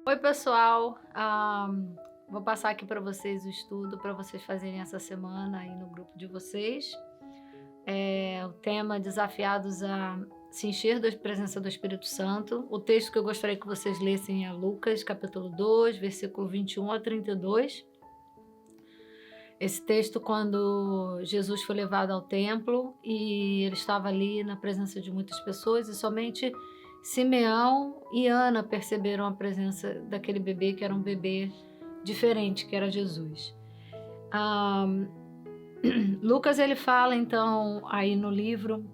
Oi, pessoal. Vou passar aqui para vocês o estudo para vocês fazerem essa semana aí no grupo de vocês. O tema Desafiados a se encher da presença do Espírito Santo. O texto que eu gostaria que vocês lessem é Lucas, capítulo 2, versículo 21 a 32. Esse texto, quando Jesus foi levado ao templo e ele estava ali na presença de muitas pessoas e somente Simeão e Ana perceberam a presença daquele bebê, que era um bebê diferente, que era Jesus. Lucas, ele fala então aí no livro,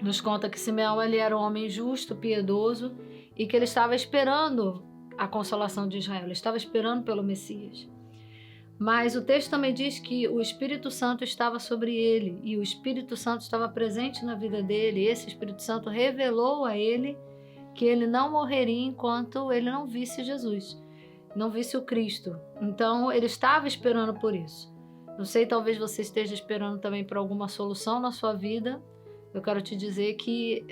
nos conta que Simeão ele era um homem justo, piedoso e que ele estava esperando a consolação de Israel, ele estava esperando pelo Messias. Mas o texto também diz que o Espírito Santo estava sobre ele e o Espírito Santo estava presente na vida dele. E esse Espírito Santo revelou a ele que ele não morreria enquanto ele não visse Jesus, não visse o Cristo. Então ele estava esperando por isso. Não sei, talvez você esteja esperando também por alguma solução na sua vida. Eu quero te dizer que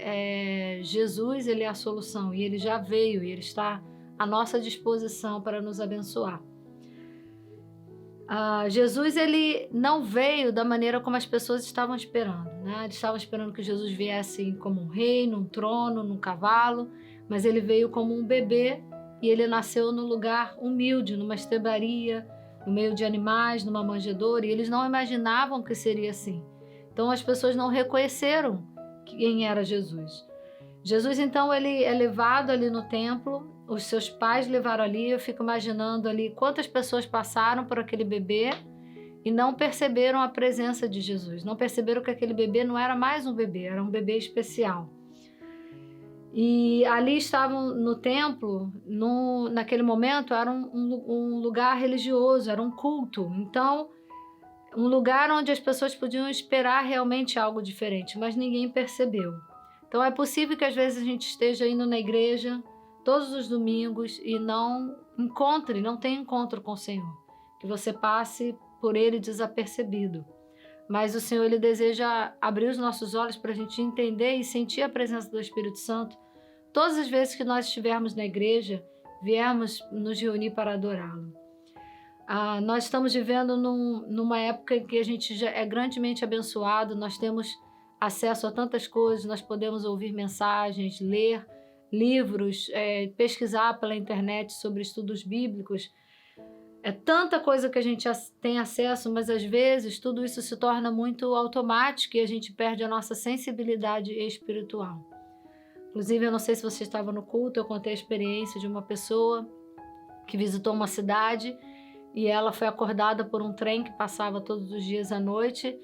Jesus, ele é a solução e ele já veio e ele está à nossa disposição para nos abençoar. Jesus, ele não veio da maneira como as pessoas estavam esperando, né? Eles estavam esperando que Jesus viesse como um rei, num trono, num cavalo, mas ele veio como um bebê e ele nasceu num lugar humilde, numa estrebaria, no meio de animais, numa manjedoura, e eles não imaginavam que seria assim. Então as pessoas não reconheceram quem era Jesus. Jesus, então, ele é levado ali no templo, os seus pais levaram ali, eu fico imaginando ali quantas pessoas passaram por aquele bebê e não perceberam a presença de Jesus, não perceberam que aquele bebê não era mais um bebê, era um bebê especial. E ali estavam no templo, naquele momento era um lugar religioso, era um culto, então um lugar onde as pessoas podiam esperar realmente algo diferente, mas ninguém percebeu. Então é possível que às vezes a gente esteja indo na igreja todos os domingos e não tenha encontro com o Senhor, que você passe por ele desapercebido. Mas o Senhor, ele deseja abrir os nossos olhos para a gente entender e sentir a presença do Espírito Santo todas as vezes que nós estivermos na igreja, viermos nos reunir para adorá-lo. Nós estamos vivendo numa época em que a gente já é grandemente abençoado, nós temos acesso a tantas coisas, nós podemos ouvir mensagens, ler livros, pesquisar pela internet sobre estudos bíblicos. É tanta coisa que a gente tem acesso, mas às vezes tudo isso se torna muito automático e a gente perde a nossa sensibilidade espiritual. Inclusive, eu não sei se você estava no culto, eu contei a experiência de uma pessoa que visitou uma cidade e ela foi acordada por um trem que passava todos os dias à noite.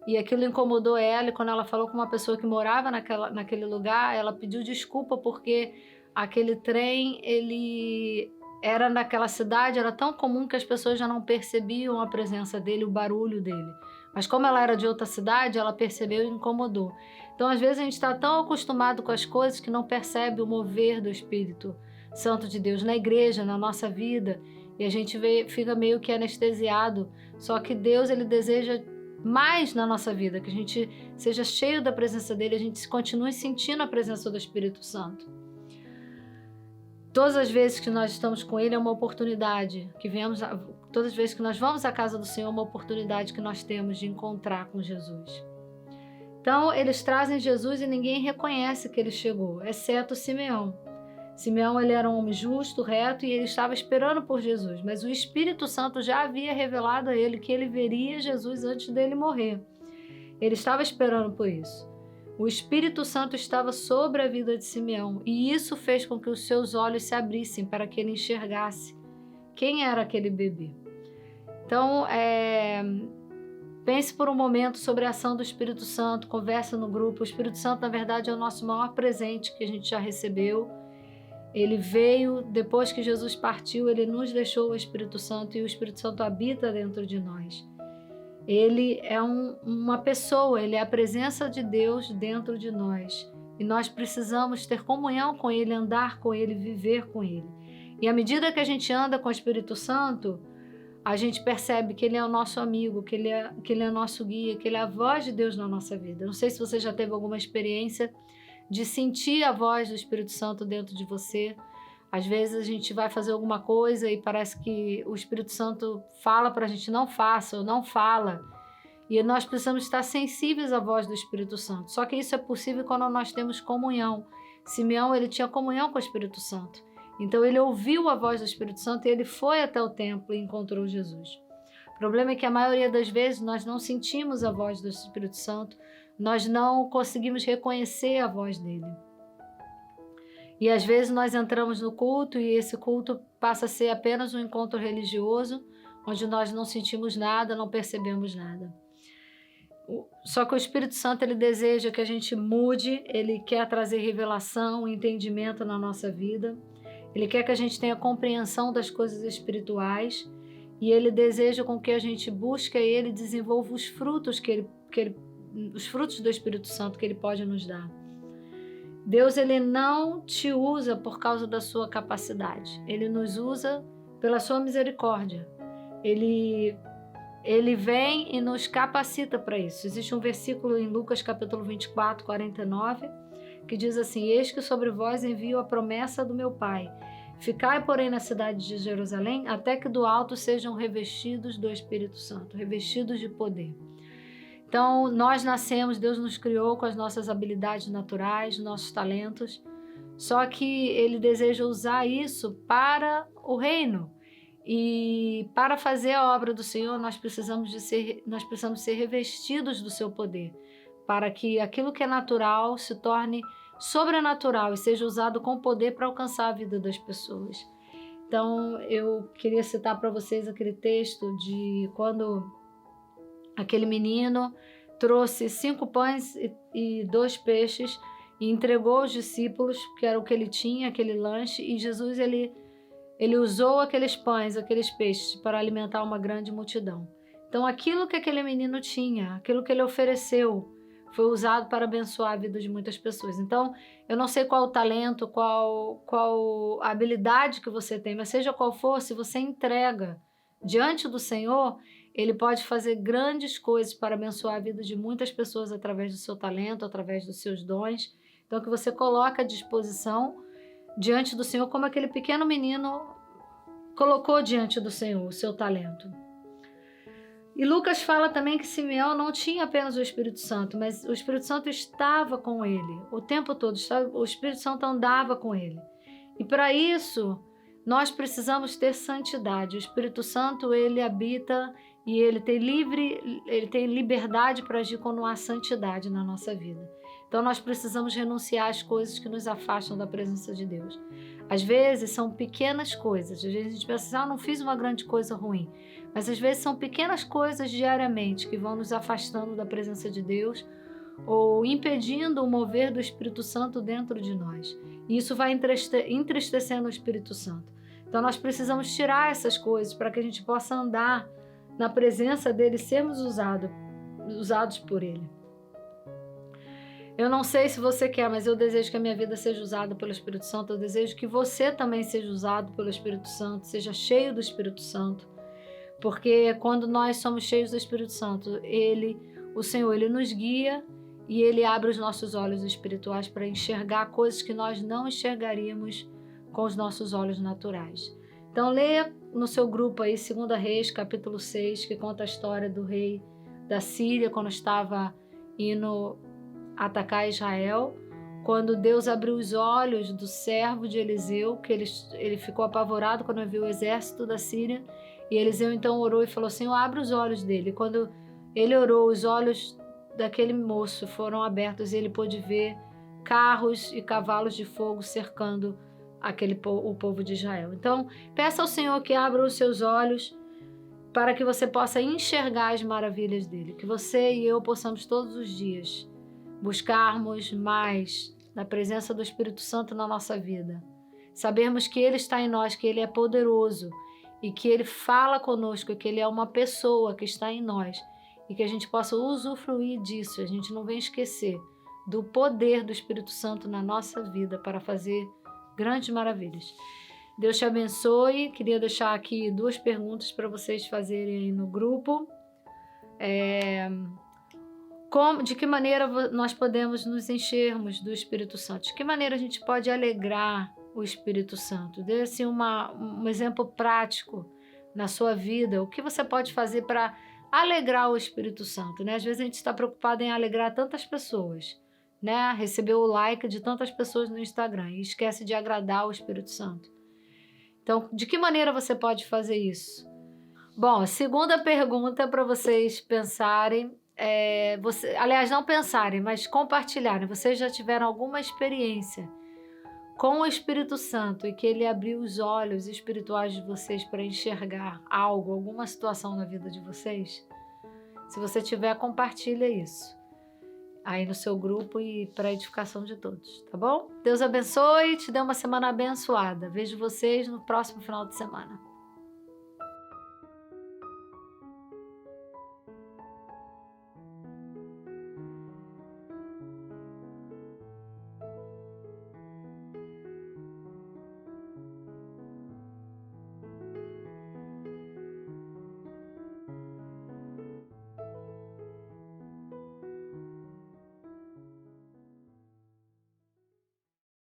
E aquilo incomodou ela, e quando ela falou com uma pessoa que morava naquele lugar, ela pediu desculpa porque aquele trem, ele era naquela cidade, era tão comum que as pessoas já não percebiam a presença dele, o barulho dele. Mas como ela era de outra cidade, ela percebeu e incomodou. Então, às vezes, a gente está tão acostumado com as coisas que não percebe o mover do Espírito Santo de Deus na igreja, na nossa vida, e a gente fica meio que anestesiado. Só que Deus, ele deseja mais na nossa vida, que a gente seja cheio da presença dele, a gente continue sentindo a presença do Espírito Santo. Todas as vezes que nós estamos com ele é uma oportunidade, todas as vezes que nós vamos à casa do Senhor é uma oportunidade que nós temos de encontrar com Jesus. Então eles trazem Jesus e ninguém reconhece que ele chegou, exceto Simeão. Simeão, ele era um homem justo, reto, e ele estava esperando por Jesus, mas o Espírito Santo já havia revelado a ele que ele veria Jesus antes dele morrer. Ele estava esperando por isso. O Espírito Santo estava sobre a vida de Simeão, e isso fez com que os seus olhos se abrissem para que ele enxergasse quem era aquele bebê. Então, pense por um momento sobre a ação do Espírito Santo, conversa no grupo. O Espírito Santo, na verdade, é o nosso maior presente que a gente já recebeu. Ele veio, depois que Jesus partiu, ele nos deixou o Espírito Santo e o Espírito Santo habita dentro de nós. Ele é uma pessoa, ele é a presença de Deus dentro de nós. E nós precisamos ter comunhão com ele, andar com ele, viver com ele. E à medida que a gente anda com o Espírito Santo, a gente percebe que ele é o nosso amigo, que ele é o nosso guia, que ele é a voz de Deus na nossa vida. Não sei se você já teve alguma experiência de sentir a voz do Espírito Santo dentro de você. Às vezes a gente vai fazer alguma coisa e parece que o Espírito Santo fala para a gente não faça ou não fala. E nós precisamos estar sensíveis à voz do Espírito Santo. Só que isso é possível quando nós temos comunhão. Simeão, ele tinha comunhão com o Espírito Santo. Então ele ouviu a voz do Espírito Santo e ele foi até o templo e encontrou Jesus. O problema é que a maioria das vezes nós não sentimos a voz do Espírito Santo, nós não conseguimos reconhecer a voz dele. E às vezes nós entramos no culto e esse culto passa a ser apenas um encontro religioso, onde nós não sentimos nada, não percebemos nada. Só que o Espírito Santo, ele deseja que a gente mude, ele quer trazer revelação, entendimento na nossa vida, ele quer que a gente tenha compreensão das coisas espirituais e ele deseja com que a gente busque ele e desenvolva os frutos os frutos do Espírito Santo que ele pode nos dar. Deus, ele não te usa por causa da sua capacidade, ele nos usa pela sua misericórdia. Ele vem e nos capacita para isso. Existe um versículo em Lucas capítulo 24, 49, que diz assim: eis que sobre vós envio a promessa do meu Pai. Ficai, porém, na cidade de Jerusalém, até que do alto sejam revestidos do Espírito Santo, revestidos de poder. Então, nós nascemos, Deus nos criou com as nossas habilidades naturais, nossos talentos, só que ele deseja usar isso para o reino. E para fazer a obra do Senhor, nós precisamos ser revestidos do seu poder, para que aquilo que é natural se torne sobrenatural e seja usado com poder para alcançar a vida das pessoas. Então, eu queria citar para vocês aquele texto de quando aquele menino trouxe 5 pães e 2 peixes e entregou aos discípulos, que era o que ele tinha, aquele lanche, e Jesus, ele usou aqueles pães, aqueles peixes para alimentar uma grande multidão. Então, aquilo que aquele menino tinha, aquilo que ele ofereceu, foi usado para abençoar a vida de muitas pessoas. Então, eu não sei qual o talento, qual a habilidade que você tem, mas seja qual for, se você entrega diante do Senhor, ele pode fazer grandes coisas para abençoar a vida de muitas pessoas através do seu talento, através dos seus dons. Então, que você coloque à disposição diante do Senhor, como aquele pequeno menino colocou diante do Senhor o seu talento. E Lucas fala também que Simeão não tinha apenas o Espírito Santo, mas o Espírito Santo estava com ele o tempo todo, o Espírito Santo andava com ele. E para isso, nós precisamos ter santidade. O Espírito Santo, ele habita e ele tem liberdade para agir quando há santidade na nossa vida. Então, nós precisamos renunciar às coisas que nos afastam da presença de Deus. Às vezes, são pequenas coisas. Às vezes, a gente pensa assim, não fiz uma grande coisa ruim. Mas, às vezes, são pequenas coisas diariamente que vão nos afastando da presença de Deus ou impedindo o mover do Espírito Santo dentro de nós. E isso vai entristecendo o Espírito Santo. Então, nós precisamos tirar essas coisas para que a gente possa andar na presença dele e sermos usados por ele. Eu não sei se você quer, mas eu desejo que a minha vida seja usada pelo Espírito Santo. Eu desejo que você também seja usado pelo Espírito Santo, seja cheio do Espírito Santo. Porque quando nós somos cheios do Espírito Santo, o Senhor, ele nos guia e ele abre os nossos olhos espirituais para enxergar coisas que nós não enxergaríamos com os nossos olhos naturais. Então, leia no seu grupo aí 2 Reis, capítulo 6, que conta a história do rei da Síria, quando estava indo atacar Israel, quando Deus abriu os olhos do servo de Eliseu, que ele ficou apavorado quando viu o exército da Síria, e Eliseu então orou e falou: Senhor, abre os olhos dele. E quando ele orou, os olhos daquele moço foram abertos e ele pôde ver carros e cavalos de fogo cercando o povo de Israel. Então, peça ao Senhor que abra os seus olhos para que você possa enxergar as maravilhas dele, que você e eu possamos todos os dias buscarmos mais da presença do Espírito Santo na nossa vida, sabermos que ele está em nós, que ele é poderoso e que ele fala conosco, que ele é uma pessoa que está em nós e que a gente possa usufruir disso, a gente não vem esquecer do poder do Espírito Santo na nossa vida para fazer grandes maravilhas. Deus te abençoe. Queria deixar aqui 2 perguntas para vocês fazerem aí no grupo. De que maneira nós podemos nos enchermos do Espírito Santo? De que maneira a gente pode alegrar o Espírito Santo. Dê assim um exemplo prático na sua vida. O que você pode fazer para alegrar o Espírito Santo, né? Às vezes a gente está preocupado em alegrar tantas pessoas, né? Receber o like de tantas pessoas no Instagram e esquece de agradar o Espírito Santo. Então, de que maneira você pode fazer isso? Bom, a segunda pergunta para vocês pensarem, aliás, não pensarem, mas compartilharem. Vocês já tiveram alguma experiência com o Espírito Santo e que ele abriu os olhos espirituais de vocês para enxergar algo, alguma situação na vida de vocês? Se você tiver, compartilha isso aí no seu grupo e para edificação de todos, tá bom? Deus abençoe e te dê uma semana abençoada. Vejo vocês no próximo final de semana.